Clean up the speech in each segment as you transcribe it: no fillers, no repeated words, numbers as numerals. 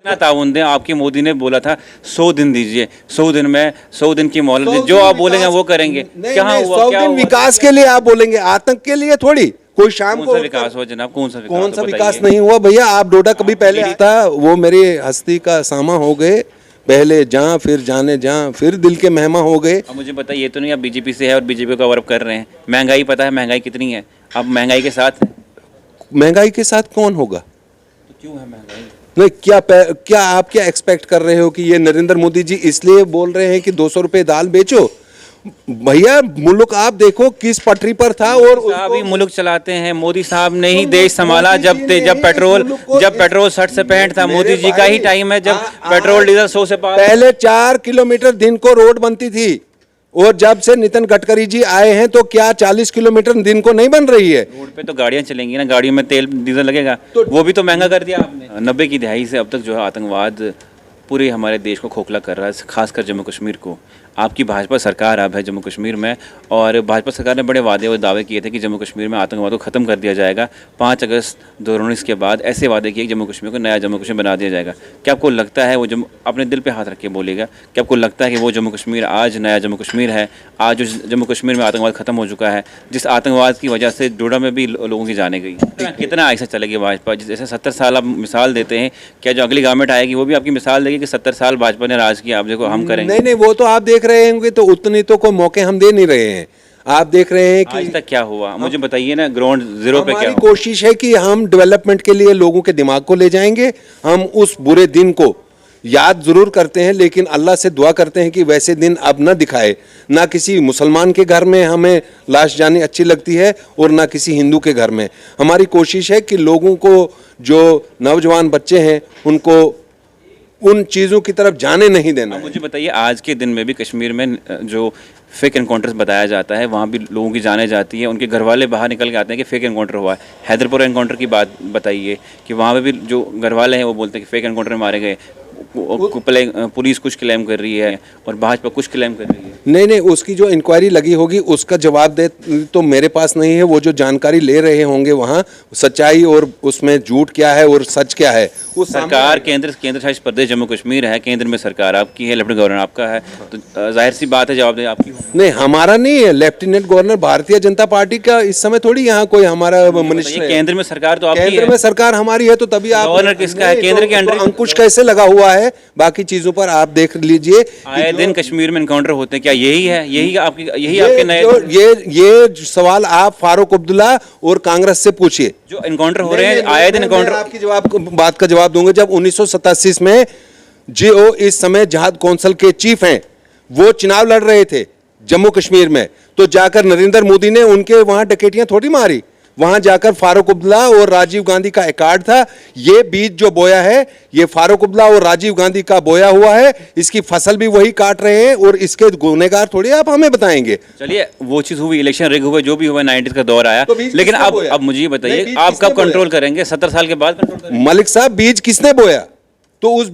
ना ताउन दें। आपके मोदी ने बोला था 100 दिन दीजिए, 100 दिन में 100 दिन की मोहलत दीजिए, जो आप बोलेंगे वो करेंगे। कहाँ हुआ? 100 दिन विकास के लिए आप बोलेंगे, आतंक के लिए थोड़ी। कोई शाम कौन को सा विकास हुआ जनाब? कौन सा विकास नहीं हुआ भैया? आप डोडा कभी पहले था, वो मेरी हस्ती का सामा हो गए, पहले जहाँ फिर जाने जहाँ फिर दिल के मेहमा हो गए। अब मुझे बताइए, ये तो नहीं आप बीजेपी से है और बीजेपी को कवर कर रहे हैं। महंगाई पता है महंगाई कितनी है? अब महंगाई के साथ है। महंगाई के साथ कौन होगा? तो क्यों है महंगाई? नहीं, क्या आप क्या एक्सपेक्ट कर रहे हो कि ये नरेंद्र मोदी जी इसलिए बोल रहे हैं कि 200 रुपए दाल बेचो? भैया मुल्क आप देखो किस पटरी पर था। और साहब ही मुल्क चलाते हैं। मोदी साहब ने ही देश संभाला। जब पेट्रोल 60 से 65 था, मोदी जी का ही टाइम है जब पेट्रोल डीजल 100 से पार। पहले 4 किलोमीटर दिन को रोड बनती थी, और जब से नितिन गडकरी जी आए हैं तो क्या 40 किलोमीटर दिन को नहीं बन रही है? रोड पे तो गाड़ियां चलेंगी ना, गाड़ियों में तेल डीजल लगेगा, तो वो भी तो महंगा कर दिया आपने। 90 की दहाई से अब तक जो है आतंकवाद पूरे हमारे देश को खोखला कर रहा है, खासकर जम्मू कश्मीर को। आपकी भाजपा सरकार अब है जम्मू कश्मीर में, और भाजपा सरकार ने बड़े वादे और दावे किए थे कि जम्मू कश्मीर में आतंकवाद को ख़त्म कर दिया जाएगा। 5 अगस्त 2019 के बाद ऐसे वादे किए कि जम्मू कश्मीर को नया जम्मू कश्मीर बना दिया जाएगा। क्या आपको लगता है वो जम्मू, अपने दिल पे हाथ रख के बोलेगा, क्या आपको लगता है कि वो जम्मू कश्मीर आज नया जम्मू कश्मीर है? आज जो जम्मू कश्मीर में आतंकवाद ख़त्म हो चुका है, जिस आतंकवाद की वजह से डोडा में भी लोगों की जाने गई। कितना ऐसा चलेगी भाजपा? जैसे 70 साल आप मिसाल देते हैं, क्या जो अगली गवर्नमेंट आएगी वो भी आपकी मिसाल देगी कि 70 साल भाजपा ने राज किया, आप देखो हम करेंगे? नहीं, वो तो आप देख रहे होंगे, तो उतनी तो कोई मौके हम दे नहीं रहे हैं। आप देख रहे हैं कि आज तक क्या हुआ, मुझे बताइए ना, ग्राउंड जीरो पे क्या हुआ? कोशिश है कि हम डेवलपमेंट के लिए लोगों के दिमाग को ले जाएंगे। हम उस बुरे दिन को याद जरूर करते हैं, लेकिन अल्लाह से दुआ करते हैं कि वैसे दिन अब न दिखाए। ना किसी मुसलमान के घर में हमें लाश जानी अच्छी लगती है, और ना किसी हिंदू के घर में। हमारी कोशिश है कि लोगों को, जो नौजवान बच्चे हैं, उनको उन चीज़ों की तरफ जाने नहीं देना। मुझे बताइए, आज के दिन में भी कश्मीर में जो फेक एनकाउंटर्स बताया जाता है, वहाँ भी लोगों की जाने जाती है, उनके घर वाले बाहर निकल के आते हैं कि फेक एनकाउंटर हुआ है। हैदरपुर एनकाउंटर की बात बताइए कि वहाँ पे भी जो घर वाले हैं वो बोलते हैं कि फेक एनकाउंटर में मारे गए। पुलिस कुछ क्लेम कर रही है और भाजपा कुछ क्लेम कर रही है। नहीं, उसकी जो इंक्वायरी लगी होगी उसका जवाब दे तो मेरे पास नहीं है। वो जो जानकारी ले रहे होंगे वहाँ सच्चाई और उसमें झूठ क्या है और सच क्या है, उस सरकार केंद्र शासित प्रदेश जम्मू कश्मीर है, केंद्र में सरकार आपकी है, लेफ्टिनेंट गवर्नर आपका है, तो जाहिर सी बात है जवाब दे आपकी। नहीं, हमारा नहीं है। Lieutenant governor Bharatiya Janata party का इस समय थोड़ी यहाँ कोई हमारा मिनिस्टर है। केंद्र में सरकार तो आपकी है। केंद्र में सरकार हमारी है, तो तभी आप गवर्नर किसका है? केंद्र के अंडर अंकुश कैसे लगा हुआ है? बाकी चीजों पर आप देख लीजिए। आए दिन कश्मीर में एनकाउंटर होते हैं, क्या यही है? यही आपके नए ये सवाल आप फारूक अब्दुल्ला और कांग्रेस से पूछिए। जो एनकाउंटर हो रहे हैं, आए दिन एनकाउंटर। आपकी बात का जवाब दूंगा। जब 1987 में जो इस समय जहाद कौंसिल के चीफ हैं, वो चुनाव लड़ रहे थे जम्मू कश्मीर में, तो जाकर नरेंद्र मोदी ने उनके वहां डकैतियां थोड़ी मारी। वहां जाकर फारूक अब्दुल्ला और राजीव गांधी का अकार्ड था। ये बीज जो बोया है, ये फारूक अब्दुल्ला और राजीव गांधी का बोया हुआ है। इसकी फसल भी वही काट रहे हैं, और इसके गुनहगार थोड़ी आप हमें बताएंगे। चलिए, वो चीज हुई, इलेक्शन रिग हुआ, जो भी हुआ, 90s का दौर आया, लेकिन अब मुझे बताइए, आप कब कंट्रोल करेंगे? 70 साल के बाद कंट्रोल करेंगे? मलिक साहब, बीज किसने बोया? तो उस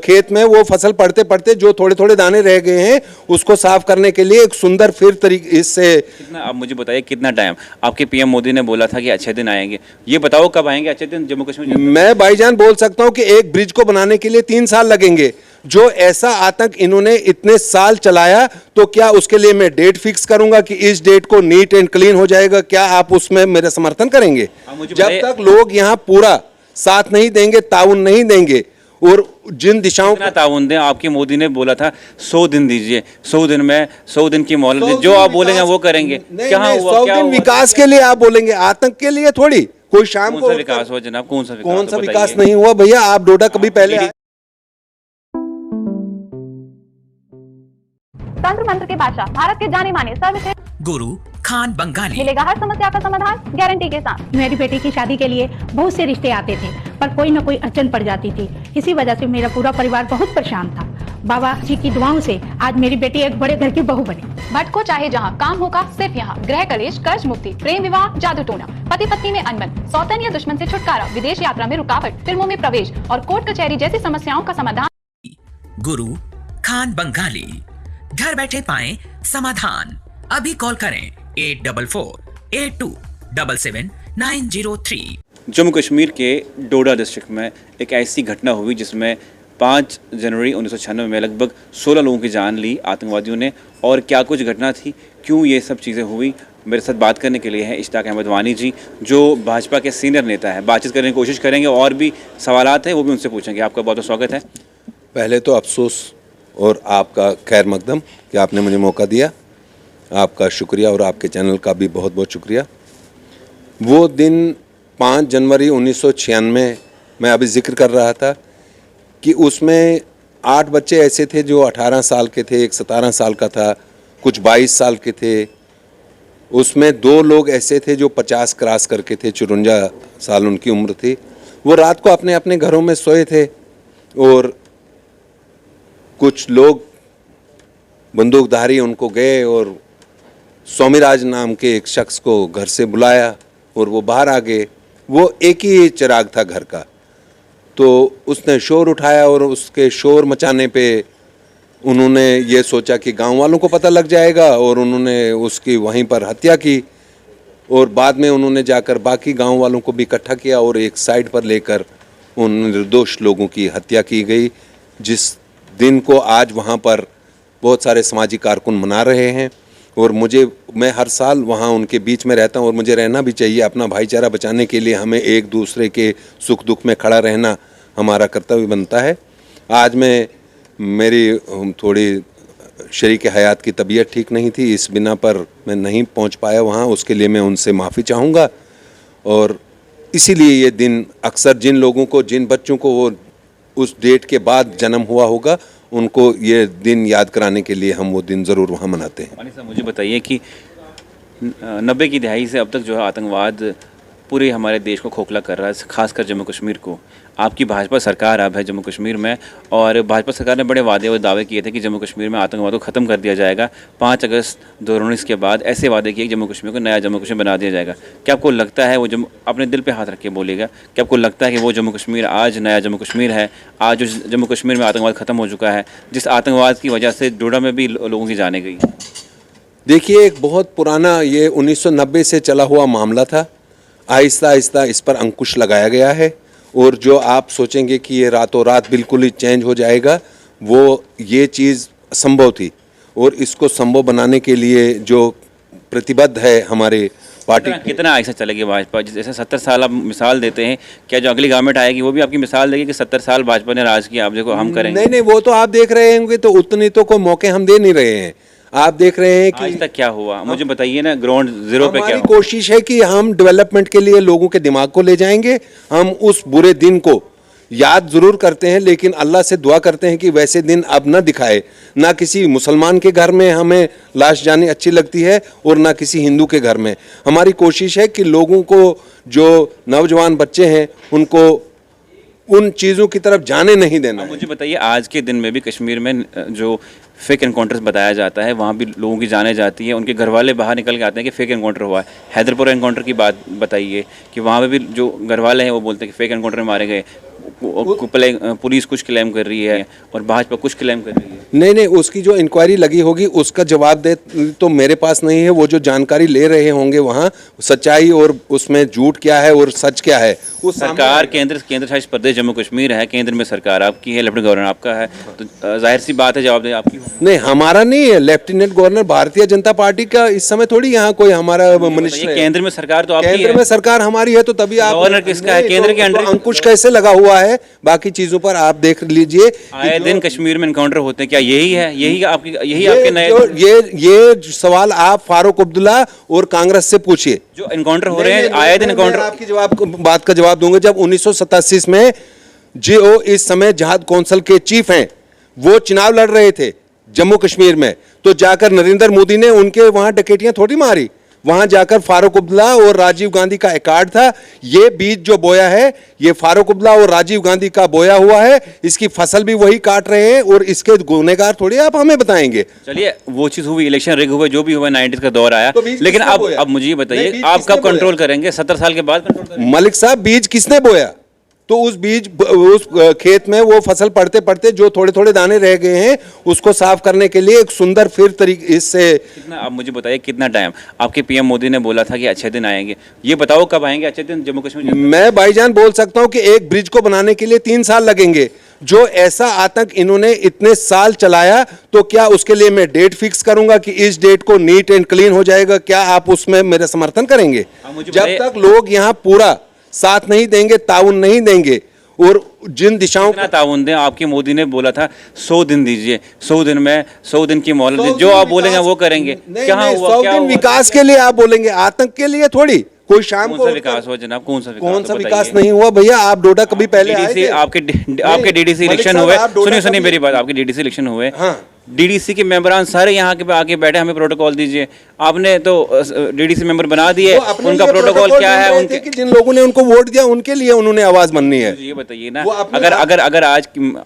खेत में वो फसल पड़ते पड़ते जो थोड़े थोड़े दाने रह गए हैं, उसको साफ करने के लिए एक सुंदर फिर तरीके इससे आप मुझे बताइए कितना टाइम? आपके पीएम मोदी ने बोला था कि अच्छे दिन आएंगे, ये बताओ कब आएंगे अच्छे दिन जम्मू कश्मीर? मैं भाईजान बोल सकता हूं कि एक ब्रिज को बनाने के लिए 3 साल लगेंगे। जो ऐसा आतंक इन्होंने इतने साल चलाया, तो क्या उसके लिए मैं डेट फिक्स करूंगा कि इस डेट को नीट एंड क्लीन हो जाएगा? क्या आप उसमें मेरा समर्थन करेंगे? जब तक लोग यहाँ पूरा साथ नहीं देंगे, ताउन नहीं देंगे, और जिन दिशाओं को ताउन दें। आपके मोदी ने बोला था 100 दिन दीजिए, 100 दिन में 100 दिन की मोहलत दीजिए, जो आप बोलेंगे वो करेंगे। कहाँ हुआ? 100 दिन विकास के लिए आप बोलेंगे, आतंक के लिए थोड़ी। कोई शाम को विकास हुआ जनाब? कौन सा विकास नहीं हुआ भैया? आप डोडा कभी पहले तंत्र मंत्र के बादशाह, भारत के जाने माने सर्वश्रेष्ठ गुरु खान बंगाली, मिलेगा हर समस्या का समाधान गारंटी के साथ। मेरी बेटी की शादी के लिए बहुत से रिश्ते आते थे, पर कोई न कोई अड़चन पड़ जाती थी। इसी वजह से मेरा पूरा परिवार बहुत परेशान था। बाबा जी की दुआओं से आज मेरी बेटी एक बड़े घर की बहू बनी। भटको चाहे जहाँ, काम होगा सिर्फ यहाँ। गृह कलेश, कर्ज मुक्ति, प्रेम विवाह, जादू टोना, पति पत्नी में अनबन, सौतन या दुश्मन से छुटकारा, विदेश यात्रा में रुकावट, फिल्मों में प्रवेश और कोर्ट कचहरी जैसी समस्याओं का समाधान। गुरु खान बंगाली, घर बैठे पाएं समाधान। अभी कॉल करें 8448277903। जम्मू कश्मीर के डोडा डिस्ट्रिक्ट में एक ऐसी घटना हुई जिसमें 5 जनवरी 1996 में लगभग 16 लोगों की जान ली आतंकवादियों ने। और क्या कुछ घटना थी, क्यों ये सब चीज़ें हुई, मेरे साथ बात करने के लिए है इश्ताक अहमद वानी जी, जो भाजपा के सीनियर नेता है। बातचीत करने की कोशिश करेंगे और भी सवालात हैं वो भी उनसे पूछेंगे। आपका बहुत बहुत स्वागत है। पहले तो अफसोस और आपका खैर मकदम कि आपने मुझे मौका दिया, आपका शुक्रिया और आपके चैनल का भी बहुत बहुत शुक्रिया। वो दिन 5 जनवरी 1996 मैं अभी जिक्र कर रहा था कि उसमें 8 बच्चे ऐसे थे जो 18 साल के थे, एक 17 साल का था, कुछ 22 साल के थे। उसमें 2 लोग ऐसे थे जो 50 क्रॉस करके थे, 54 साल उनकी उम्र थी। वो रात को अपने अपने घरों में सोए थे और कुछ लोग बंदूकधारी उनको गए और स्वामीराज नाम के एक शख्स को घर से बुलाया और वो बाहर आ गए। वो एक ही चिराग था घर का, तो उसने शोर उठाया और उसके शोर मचाने पे उन्होंने ये सोचा कि गांव वालों को पता लग जाएगा और उन्होंने उसकी वहीं पर हत्या की। और बाद में उन्होंने जाकर बाकी गांव वालों को भी इकट्ठा किया और एक साइड पर लेकर उन निर्दोष लोगों की हत्या की गई, जिस दिन को आज वहाँ पर बहुत सारे समाजी कारकुन मना रहे हैं। और मैं हर साल वहाँ उनके बीच में रहता हूँ और मुझे रहना भी चाहिए। अपना भाईचारा बचाने के लिए हमें एक दूसरे के सुख दुख में खड़ा रहना हमारा कर्तव्य बनता है। आज मेरी थोड़ी शरीक हयात की तबीयत ठीक नहीं थी, इस बिना पर मैं नहीं पहुँच पाया वहाँ, उसके लिए मैं उनसे माफ़ी चाहूँगा। और इसीलिए ये दिन अक्सर जिन लोगों को, जिन बच्चों को वो उस डेट के बाद जन्म हुआ होगा, उनको ये दिन याद कराने के लिए हम वो दिन ज़रूर वहाँ मनाते हैं। वानी साहब, मुझे बताइए कि 90 की दहाई से अब तक जो है आतंकवाद पूरे हमारे देश को खोखला कर रहा है, खासकर जम्मू कश्मीर को। आपकी भाजपा सरकार अब है जम्मू कश्मीर में, और भाजपा सरकार ने बड़े वादे और दावे किए थे कि जम्मू कश्मीर में आतंकवाद को ख़त्म कर दिया जाएगा। 5 अगस्त 2019 के बाद ऐसे वादे किए कि जम्मू कश्मीर को नया जम्मू कश्मीर बना दिया जाएगा। क्या आपको लगता है, वो जम्मू, अपने दिल पे हाथ रख के बोलिएगा, क्या आपको लगता है कि वो जम्मू कश्मीर आज नया जम्मू कश्मीर है? आज जो जम्मू कश्मीर में आतंकवाद ख़त्म हो चुका है, जिस आतंकवाद की वजह से डोडा में भी लोगों की जाने गई? देखिए, एक बहुत पुराना ये 1990 से चला हुआ मामला था। आहिस्ता आहिस्ता इस पर अंकुश लगाया गया है और जो आप सोचेंगे कि ये रातों रात बिल्कुल ही चेंज हो जाएगा, वो ये चीज़ संभव थी। और इसको संभव बनाने के लिए जो प्रतिबद्ध है हमारे पार्टी। कितना ऐसा चलेगी भाजपा? जैसे 70 साल आप मिसाल देते हैं, क्या जो अगली गवर्नमेंट आएगी वो भी आपकी मिसाल देगी कि 70 साल भाजपा ने राज किया, आप देखो हम करेंगे? नहीं, वो तो आप देख रहे होंगे, तो उतनी तो कोई मौके हम दे नहीं रहे हैं। आप देख रहे हैं कि आज तक क्या हुआ, मुझे बताइए ना, ग्राउंड जीरो पे क्या हमारी हुआ? कोशिश है कि हम डेवलपमेंट के लिए लोगों के दिमाग को ले जाएंगे। हम उस बुरे दिन को याद जरूर करते हैं, लेकिन अल्लाह से दुआ करते हैं कि वैसे दिन अब न दिखाए। ना किसी मुसलमान के घर में हमें लाश जानी अच्छी लगती है और ना किसी हिंदू के घर में। हमारी कोशिश है कि लोगों को, जो नौजवान बच्चे हैं, उनको उन चीज़ों की तरफ जाने नहीं देना। मुझे बताइए, आज के दिन में भी कश्मीर में जो फेक एनकाउंटर्स बताया जाता है, वहाँ भी लोगों की जाने जाती है, उनके घर वाले बाहर निकल के आते हैं कि फेक एनकाउंटर हुआ है। हैदरपुर एनकाउंटर की बात बताइए कि वहाँ पे भी जो घर वाले हैं वो बोलते हैं कि फेक एनकाउंटर में मारे गए। पुलिस कुछ क्लेम कर रही है और भाजपा कुछ क्लेम कर रही है। नहीं, उसकी जो इंक्वायरी लगी होगी उसका जवाब दे तो मेरे पास नहीं है। वो जो जानकारी ले रहे होंगे वहाँ, सच्चाई और उसमें झूठ क्या है और सच क्या है, वो सरकार केंद्र शासित प्रदेश जम्मू कश्मीर है, केंद्र में सरकार आपकी है, लेफ्टिनेंट गवर्नर आपका है, तो जाहिर सी बात है जवाब दे आपकी। नहीं, हमारा नहीं है। Lieutenant governor Bharatiya Janata party का इस समय थोड़ी यहाँ कोई हमारा मिनिस्टर है। केंद्र में सरकार तो आपकी है। केंद्र में सरकार हमारी है, तो तभी आप गवर्नर किसका है? केंद्र के अंडर अंकुश कैसे लगा हुआ है? बाकी चीजों पर आप देख लीजिए। आए दिन कश्मीर में एनकाउंटर होते हैं, क्या यही है? यही आपके नए ये सवाल आप फारूक अब्दुल्ला और कांग्रेस से पूछिए। जो एनकाउंटर हो रहे हैं, आए दिन एनकाउंटर। आपकी बात का जवाब दूंगा। जब 1987 में जो इस समय जहाद कौंसिल के चीफ हैं, वो चुनाव लड़ रहे थे जम्मू कश्मीर में, तो जाकर नरेंद्र मोदी ने उनके वहां डकैतियां थोड़ी मारी। वहां जाकर फारूक अब्दुल्ला और राजीव गांधी का अकार्ड था। ये बीज जो बोया है, ये फारूक अब्दुल्ला और राजीव गांधी का बोया हुआ है। इसकी फसल भी वही काट रहे हैं और इसके गुनहगार थोड़ी आप हमें बताएंगे। चलिए, वो चीज हुई, इलेक्शन रिग हुए, जो भी हुआ, 90s का दौर आया, तो लेकिन अब मुझे बताइए, आप कब कंट्रोल करेंगे? 70 साल के बाद कंट्रोल करेंगे? मलिक साहब, बीज किसने बोया? तो उस बीज उस खेत में वो फसल पड़ते पड़ते जो थोड़े थोड़े दाने रह गए हैं उसको साफ करने के लिए एक सुंदर फिर तरीके इससे कितना, आप मुझे बताइए कितना टाइम? आपके पीएम मोदी ने बोला था कि अच्छे दिन आएंगे, ये बताओ कब आएंगे अच्छे दिन जम्मू कश्मीर? मैं भाईजान बोल सकता हूं कि एक ब्रिज को बनाने के लिए 3 साल लगेंगे। जो ऐसा आतंक इन्होंने इतने साल चलाया, तो क्या उसके लिए मैं डेट फिक्स करूंगा कि इस डेट को नीट एंड क्लीन हो जाएगा? क्या आप उसमें मेरा समर्थन करेंगे? जब तक लोग यहाँ पूरा साथ नहीं देंगे, ताउन नहीं देंगे, और जिन दिशाओं कितना ताउन दें? आपके मोदी ने बोला था 100 दिन दीजिए, 100 दिन में 100 दिन की मोहलत दीजिए, जो आप बोलेंगे वो करेंगे। क्या हुआ? 100 क्या दिन हुआ? विकास के लिए आप बोलेंगे, आतंक के लिए थोड़ी। कोई शाम कौन को सा विकास हुआ जनाब? कौन सा कौन सा तो विकास बताइए। नहीं हुआ भैया? आप डोडा कभी पहले आए डीडीसी थे? आपके डीडीसी मलिक इलेक्शन साहब, हुए, आप डोडा सुनिए कभी- मेरी बात, आपके डीडीसी इलेक्शन हुए, हाँ। डीडीसी के मेंबरान सारे यहाँ के आके बैठे, हमें प्रोटोकॉल दीजिए। आपने तो डीडीसी मेंबर बना दिए, वो अपने उनका लिए प्रोटोकॉल क्या ढूंढ है? रहे उनके थे कि जिन लोगों ने उनको वोट दिया उनके लिए उन्होंने आवाज बननी है। ये बताइए ना, वो अपने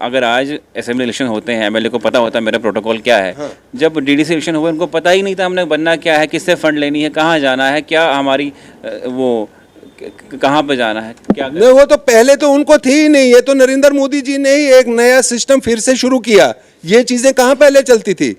अगर आज असेंबली इलेक्शन होते हैं, एमएलए को पता होता है मेरा प्रोटोकॉल क्या है। जब डीडीसी इलेक्शन हुए उनको पता ही नहीं था हमने बनना क्या है, किससे फंड लेनी है, कहाँ जाना है, क्या हमारी वो कहाँ पे जाना है, क्या नहीं, वो तो पहले तो उनको थी ही नहीं। ये तो नरेंद्र मोदी जी ने ही एक नया सिस्टम फिर से शुरू किया। ये चीजें कहाँ पहले चलती थी?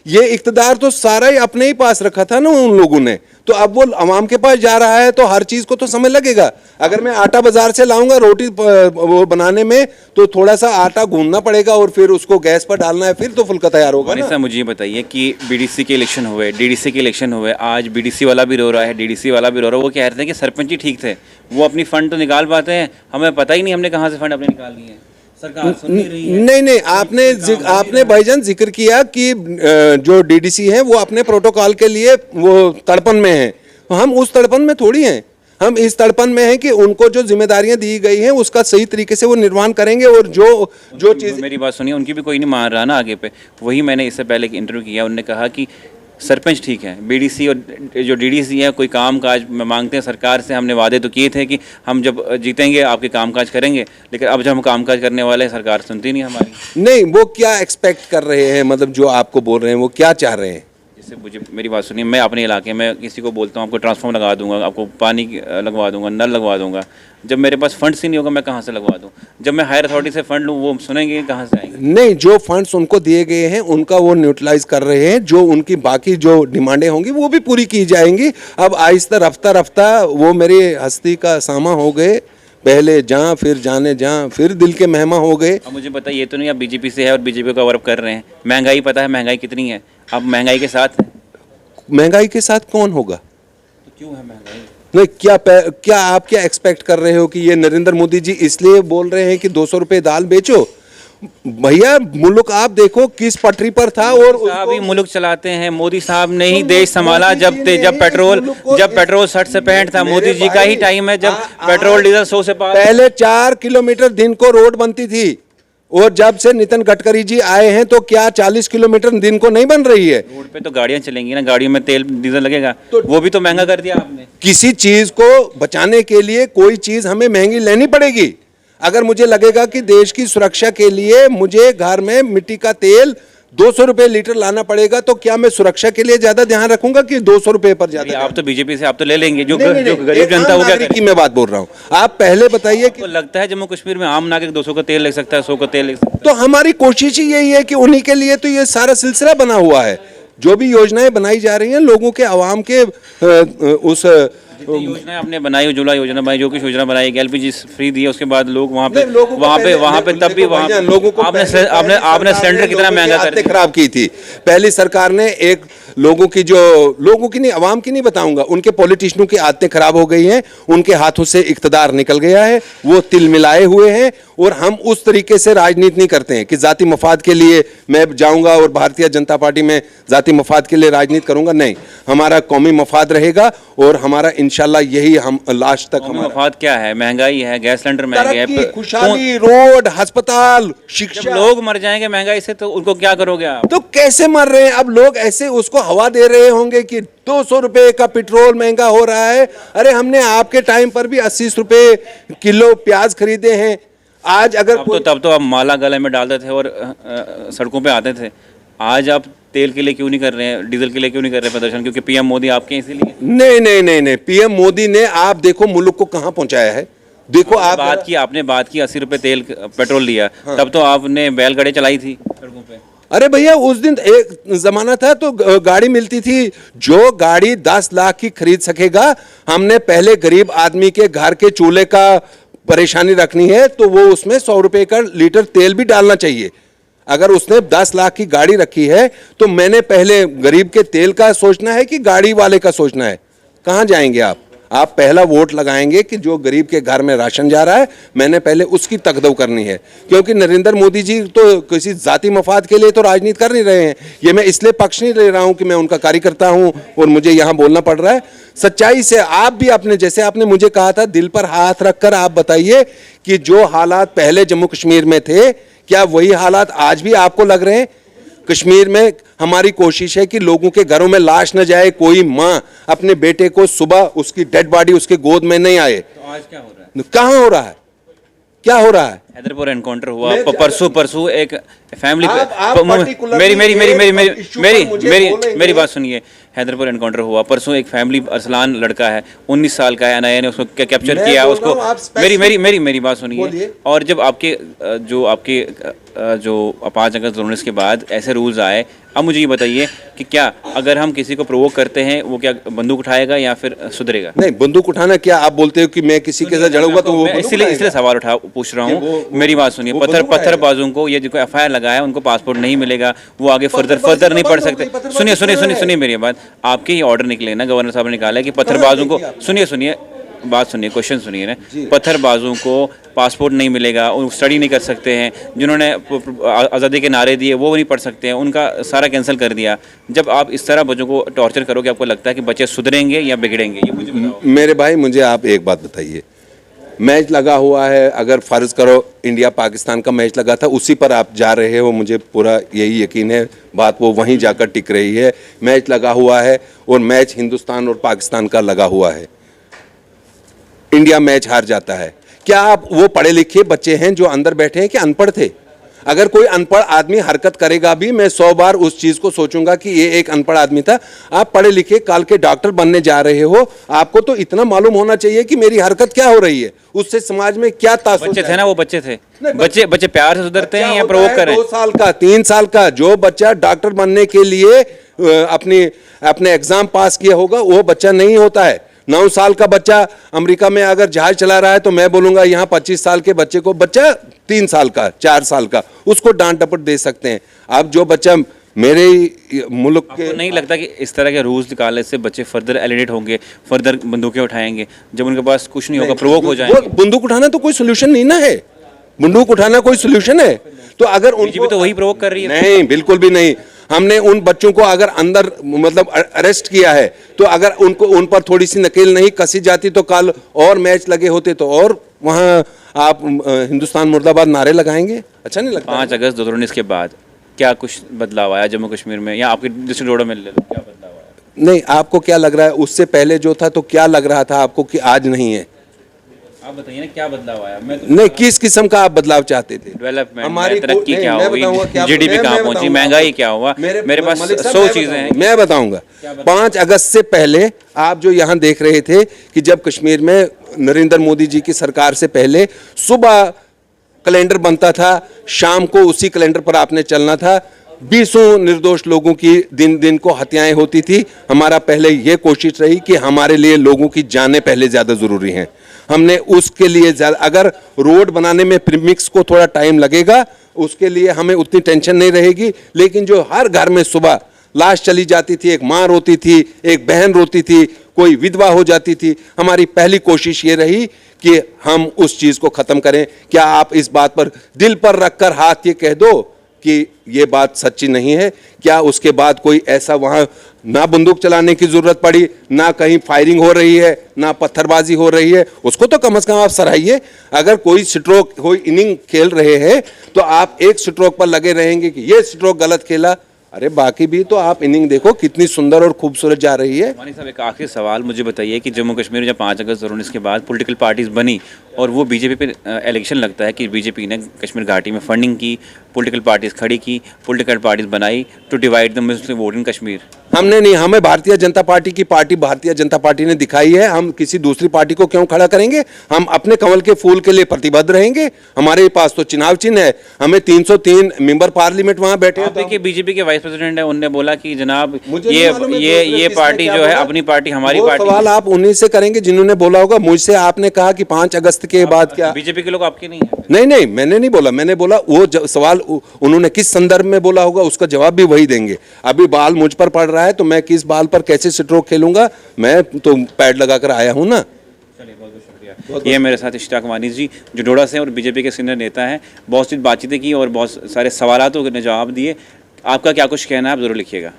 ये इख्तिदार तो सारा ही अपने ही पास रखा था ना उन लोगों ने। तो अब वो अवाम के पास जा रहा है तो हर चीज को तो समय लगेगा। अगर मैं आटा बाजार से लाऊंगा रोटी वो बनाने में, तो थोड़ा सा आटा गूंदना पड़ेगा और फिर उसको गैस पर डालना है, फिर तो फुल्का तैयार होगा वानी ना। साहब मुझे ये बताइए कि बीडीसी के इलेक्शन हुए, डीडीसी के इलेक्शन हुए, आज बीडीसी वाला भी रो रहा है, डीडीसी वाला भी रो रहा है। वो कह रहे थे कि सरपंच ही ठीक थे, वो अपनी फंड तो निकाल पाते हैं, हमें पता ही नहीं हमने कहाँ से फंड अपने निकाल लिए हैं। सरकार सुन नहीं रही है। नहीं, आपने भाईजान जिक्र किया कि जो डीडीसी है वो अपने प्रोटोकॉल के लिए वो तड़पन में है। तो हम उस तड़पन में थोड़ी हैं। हम इस तड़पन में हैं कि उनको जो जिम्मेदारियां दी गई हैं उसका सही तरीके से वो निर्वहन करेंगे। और जो चीज, मेरी बात सुनिए, उनकी भी कोई नहीं मान रहा ना आगे पे। वही मैंने इससे पहले एक इंटरव्यू किया, उन्होंने कहा कि सरपंच ठीक है, बीडीसी और जो डीडीसी है कोई काम काज मांगते हैं सरकार से। हमने वादे तो किए थे कि हम जब जीतेंगे आपके काम काज करेंगे, लेकिन अब जब हम काम काज करने वाले हैं सरकार सुनती नहीं हमारी। नहीं, वो क्या एक्सपेक्ट कर रहे हैं, मतलब जो आपको बोल रहे हैं वो क्या चाह रहे हैं? जैसे मुझे मेरी बात सुनिए, मैं अपने इलाके में किसी को बोलता हूँ आपको ट्रांसफार्मर लगा दूंगा, आपको पानी लगवा दूंगा, नल लगवा दूंगा। जब मेरे पास फंड्स ही नहीं होगा मैं कहाँ से लगवा दूँ? जब मैं हायर अथॉरिटी से फंड लूँ वो सुनेंगे कहाँ से आएंगे? नहीं, जो फंड्स उनको दिए गए हैं उनका वो न्यूट्रलाइज कर रहे हैं। जो उनकी बाकी जो डिमांडें होंगी वो भी पूरी की जाएंगी। अब आहिस्ता रफ्ता रफ्ता वो मेरी हस्ती का सामा हो गए। पहले जहाँ, फिर जाने जहाँ, फिर दिल के मेहमा हो गए। अब मुझे पता ये तो नहीं आप बीजेपी से है और बीजेपी को कवर कर रहे हैं। महंगाई पता है महंगाई कितनी है? आप महंगाई के साथ हैं? महंगाई के साथ कौन होगा? तो क्यों है महंगाई? नहीं, क्या आप क्या एक्सपेक्ट कर रहे हो कि ये नरेंद्र मोदी जी इसलिए बोल रहे हैं कि 200 रुपए दाल बेचो? भैया मुल्क आप देखो किस पटरी पर था। और साहब ही मुल्क चलाते हैं, मोदी साहब ने ही देश संभाला। जब पेट्रोल 60 से 65 था, मोदी जी का ही टाइम है जब पेट्रोल डीजल 100 से पार। पहले 4 किलोमीटर दिन को रोड बनती थी, और जब से नितिन गडकरी जी आए हैं तो क्या 40 किलोमीटर दिन को नहीं बन रही है? रोड पे तो गाड़ियां चलेंगी ना, गाड़ियों में तेल डीजल लगेगा, तो वो भी तो महंगा कर दिया आपने। किसी चीज को बचाने के लिए कोई चीज हमें महंगी लेनी पड़ेगी। अगर मुझे लगेगा कि देश की सुरक्षा के लिए मुझे घर में मिट्टी का तेल 200 रुपए लीटर लाना पड़ेगा, तो क्या मैं सुरक्षा के लिए ज्यादा ध्यान रखूंगा कि 200 रुपए पर ज्यादा? आप तो बीजेपी से आप तो ले लेंगे, जो नहीं, जो गरीब जनता वो क्या की मैं बात बोल रहा हूँ। आप पहले बताइए कि आपको लगता है जम्मू कश्मीर में आम नागरिक 200 का तेल ले सकता है, 100 का तेल ले सकता है? तो हमारी कोशिश ही यही है कि उन्हीं के लिए तो ये सारा सिलसिला बना हुआ है। जो भी योजनाएं बनाई जा रही हैं लोगों के, आवाम के उस योजनाएं आपने बनाई, उज्ज्वला योजना बनाई, जो कुछ योजना बनाई, एलपीजी फ्री दी है, उसके बाद लोग वहाँ पे तब भी वहाँ लोगों को आपने सिलेंडर कितना महंगा कर दिया, खराब की थी। पहली सरकार ने एक लोगों की नहीं, आवाम की नहीं बताऊंगा, उनके पॉलिटिशियनों की आदतें खराब हो गई हैं। उनके हाथों से इख्तिदार निकल गया है, वो तिल मिलाए हुए हैं। और हम उस तरीके से राजनीति नहीं करते हैं कि जाति मफाद के लिए मैं जाऊंगा और भारतीय जनता पार्टी में जाति मफाद के लिए राजनीति करूंगा। नहीं, हमारा कौमी मफाद रहेगा और हमारा इंशाल्लाह यही हम लास्ट तक। हमारा मफाद क्या है? महंगाई है, गैस सिलेंडर महंगे है, खुशहाली, रोड, अस्पताल, शिक्षा। लोग मर जाएंगे महंगाई से तो उनको क्या करोगे आप? तो कैसे मर रहे हैं अब लोग? ऐसे उसको हवा दे रहे होंगे कि 200 रुपए का पेट्रोल महंगा हो रहा है। अरे हमने आपके टाइम पर भी 80 रुपए किलो प्याज खरीदे हैं। आज अगर तब तो आप माला गले में डालते थे और सड़कों पे आते थे। आज आप तेल के लिए क्यों नहीं कर रहे हैं, डीजल के लिए क्यों नहीं कर रहे हैं प्रदर्शन? क्योंकि पीएम मोदी आपके इसीलिए? नहीं, पीएम मोदी ने आप देखो मुल्क को कहां पहुंचाया है। देखो आप आपने बात की 80 रुपए तेल पेट्रोल लिया, तब तो आपने बैलगाड़ी चलाई थी सड़कों पे। अरे भैया उस दिन एक जमाना था तो गाड़ी मिलती थी, जो गाड़ी 10 लाख की खरीद सकेगा, हमने पहले गरीब आदमी के घर के चूल्हे का परेशानी रखनी है तो वो उसमें 100 रुपए का लीटर तेल भी डालना चाहिए। अगर उसने 10 लाख की गाड़ी रखी है तो मैंने पहले गरीब के तेल का सोचना है कि गाड़ी वाले का सोचना है? कहां जाएंगे आप पहला वोट लगाएंगे कि जो गरीब के घर में राशन जा रहा है, मैंने पहले उसकी तकदव करनी है, क्योंकि नरेंद्र मोदी जी तो किसी जाति मफाद के लिए तो राजनीति कर नहीं रहे हैं। ये मैं इसलिए पक्ष नहीं ले रहा हूं कि मैं उनका कार्यकर्ता हूं और मुझे यहां बोलना पड़ रहा है। सच्चाई से आप भी अपने, जैसे आपने मुझे कहा था, दिल पर हाथ रखकर आप बताइए कि जो हालात पहले जम्मू कश्मीर में थे, क्या वही हालात आज भी आपको लग रहे हैं? कश्मीर में हमारी कोशिश है कि लोगों के घरों में लाश न जाए, कोई माँ अपने बेटे को सुबह उसकी डेड बॉडी उसके गोद में नहीं आए। तो आज क्या हो रहा है? कहाँ हो रहा है? क्या हो रहा है? हैदरपुर एनकाउंटर हुआ, परसों एक फैमिली मेरी बात सुनिए। हैदरपुर एनकाउंटर हुआ, परसों एक फैमिली, अरसलान लड़का है, 19 साल का है, एनआईए ने उसको कैप्चर किया उसको। मेरी बात सुनिए। और जब आपके जो 5 अगस्त 19 के बाद ऐसे रूल्स आए, अब मुझे ये बताइए कि क्या अगर हम किसी को प्रोवोक करते हैं, वो क्या बंदूक उठाएगा या फिर सुधरेगा? नहीं, बंदूक उठाना क्या आप बोलते हो कि मैं किसी के साथ जड़ूंगा तो वो इसलिए सवाल पूछ रहा हूँ। मेरी बात सुनिए, पत्थरबाजों को, ये जो एफआईआर लगाया उनको पासपोर्ट नहीं मिलेगा, वो आगे फर्दर नहीं पढ़ सकते। सुनिए मेरी बात। आपके ये ऑर्डर निकले ना, गवर्नर साहब ने निकाला है कि पत्थरबाजों को, सुनिए बात सुनिए, क्वेश्चन सुनिए ना, पत्थरबाजों को पासपोर्ट नहीं मिलेगा, वो स्टडी नहीं कर सकते हैं, जिन्होंने आज़ादी के नारे दिए वो नहीं पढ़ सकते हैं, उनका सारा कैंसिल कर दिया। जब आप इस तरह बच्चों को टॉर्चर करोगे, आपको लगता है कि बच्चे सुधरेंगे या बिगड़ेंगे? ये मुझे बताओ। मेरे भाई, मुझे आप एक बात बताइए, मैच लगा हुआ है, अगर फर्ज करो इंडिया पाकिस्तान का मैच लगा था, उसी पर आप जा रहे हो, मुझे पूरा यही यकीन है, बात वो वहीं जाकर टिक रही है। मैच लगा हुआ है और मैच हिंदुस्तान और पाकिस्तान का लगा हुआ है, इंडिया मैच हार जाता है, क्या आप वो पढ़े लिखे बच्चे हैं जो अंदर बैठे हैं कि अनपढ़ थे? अगर कोई अनपढ़ आदमी हरकत करेगा भी, मैं 100 बार उस चीज को सोचूंगा कि ये एक अनपढ़ आदमी था। आप पढ़े लिखे कल के डॉक्टर बनने जा रहे हो, आपको तो इतना मालूम होना चाहिए कि मेरी हरकत क्या हो रही है, उससे समाज में क्या तासुर। बच्चे थे ना, वो बच्चे थे, बच्चे प्यार से सुधरते हैं या प्रोवोक कर रहे हैं? 2 साल का, 3 साल का जो बच्चा डॉक्टर बनने के लिए अपने एग्जाम पास किया होगा, वो बच्चा नहीं होता है। 9 साल का बच्चा अमेरिका में अगर जहाज चला रहा है तो मैं बोलूंगा यहाँ 25 साल के बच्चे को, बच्चा 3 साल का, 4 साल का, उसको डांट डपट दे सकते हैं। अब जो बच्चा मेरे मुल्क के, नहीं लगता कि इस तरह के रूल्स निकालने से बच्चे फर्दर एलिडेट होंगे, फर्दर बंदूकें उठाएंगे, जब उनके पास कुछ नहीं होगा प्रोवोक हो जाएंगे? बंदूक उठाना तो कोई सोल्यूशन नहीं ना है, बंदूक उठाना कोई सोल्यूशन है? तो अगर उनको तो वही प्रोवोक कर रही है। नहीं, बिल्कुल भी नहीं। हमने उन बच्चों को अगर अंदर मतलब अरेस्ट किया है, तो अगर उन पर थोड़ी सी नकेल नहीं कसी जाती तो कल और मैच लगे होते तो और वहां आप हिंदुस्तान मुर्दाबाद नारे लगाएंगे? अच्छा नहीं लगता? 5 अगस्त 2019 के बाद क्या कुछ बदलाव आया जम्मू कश्मीर में, या आपके डिस्ट्रिक्ट रोड में ले लो, क्या बदलाव आया? नहीं, आपको क्या लग रहा है उससे पहले जो था तो क्या लग रहा था आपको कि आज नहीं है? आप बताइए ना, क्या बदलाव आया? नहीं, किस किस्म का आप बदलाव चाहते थे? डेवलपमेंट, हमारी तरक्की क्या हुई, जीडीपी कहाँ पहुंची, महंगाई क्या हुआ? मेरे पास 100 चीजें हैं, मैं बताऊंगा। 5 अगस्त से पहले आप जो यहाँ देख रहे थे कि जब कश्मीर में नरेंद्र मोदी जी की सरकार से पहले सुबह कैलेंडर बनता था, शाम को उसी कैलेंडर पर आपने चलना था, 20 निर्दोष लोगों की दिन को हत्याएं होती थी। हमारा पहले ये कोशिश रही कि हमारे लिए लोगों की जानें पहले ज़्यादा ज़रूरी हैं। हमने उसके लिए अगर रोड बनाने में प्रीमिक्स को थोड़ा टाइम लगेगा, उसके लिए हमें उतनी टेंशन नहीं रहेगी, लेकिन जो हर घर में सुबह लाश चली जाती थी, एक माँ रोती थी, एक बहन रोती थी, कोई विधवा हो जाती थी, हमारी पहली कोशिश ये रही कि हम उस चीज़ को ख़त्म करें। क्या आप इस बात पर दिल पर रखकर हाथ ये कह दो कि ये बात सच्ची नहीं है? क्या उसके बाद कोई ऐसा वहाँ ना बंदूक चलाने की जरूरत पड़ी, ना कहीं फायरिंग हो रही है, ना पत्थरबाजी हो रही है? उसको तो कम से कम आप सराहिए। अगर कोई स्ट्रोक, कोई इनिंग खेल रहे हैं तो आप एक स्ट्रोक पर लगे रहेंगे कि ये स्ट्रोक गलत खेला, अरे बाकी भी तो आप इनिंग देखो कितनी सुंदर और खूबसूरत जा रही है। मानी साहब, एक आखिरी सवाल मुझे बताइए कि जम्मू कश्मीर में जब 5 अगस्त 2019 के बाद पॉलिटिकल पार्टीज बनी और वो बीजेपी पे इलेक्शन लगता है कि बीजेपी ने कश्मीर घाटी में फंडिंग की, पॉलिटिकल पार्टीज खड़ी की, पॉलिटिकल पार्टीज बनाई to divide the Muslim vote in Kashmir, हमने नहीं, हमें भारतीय जनता पार्टी की पार्टी भारतीय जनता पार्टी ने दिखाई है। हम किसी दूसरी पार्टी को क्यों खड़ा करेंगे? हम अपने कमल के फूल के लिए प्रतिबद्ध रहेंगे। हमारे पास तो चुनाव चिन्ह है, हमें 303 मेंबर पार्लियामेंट वहां बैठे हैं। आप देखिए बीजेपी के वाइस प्रेसिडेंट है, उन्होंने बोला कि जनाब मुझे नहीं मालूम है ये किसने पार्टी क्या जो है बोला। अपनी पार्टी हमारी वो पार्टी सवाल आप उन्हीं से करेंगे जिन्होंने बोला होगा। मुझसे आपने कहा कि 5 अगस्त के बाद क्या? बीजेपी के लोग आपके नहीं है। नहीं नहीं, मैंने नहीं बोला। मैंने बोला वो सवाल उन्होंने किस संदर्भ में बोला होगा उसका जवाब भी वही देंगे। अभी बाल मुझ पर पड़ रहा है तो मैं किस बाल पर कैसे स्ट्रोक खेलूंगा? मैं तो पैड लगाकर आया हूं ना। चलिए बहुत बहुत शुक्रिया। ये मेरे साथ इश्तियाक वानी जी जो डोडा से और बीजेपी के सीनियर नेता हैं। बहुत सी बातचीतें की और बहुत सारे सवालों के जवाब दिए। आपका क्या कुछ कहना है आप जरूर लिखिएगा।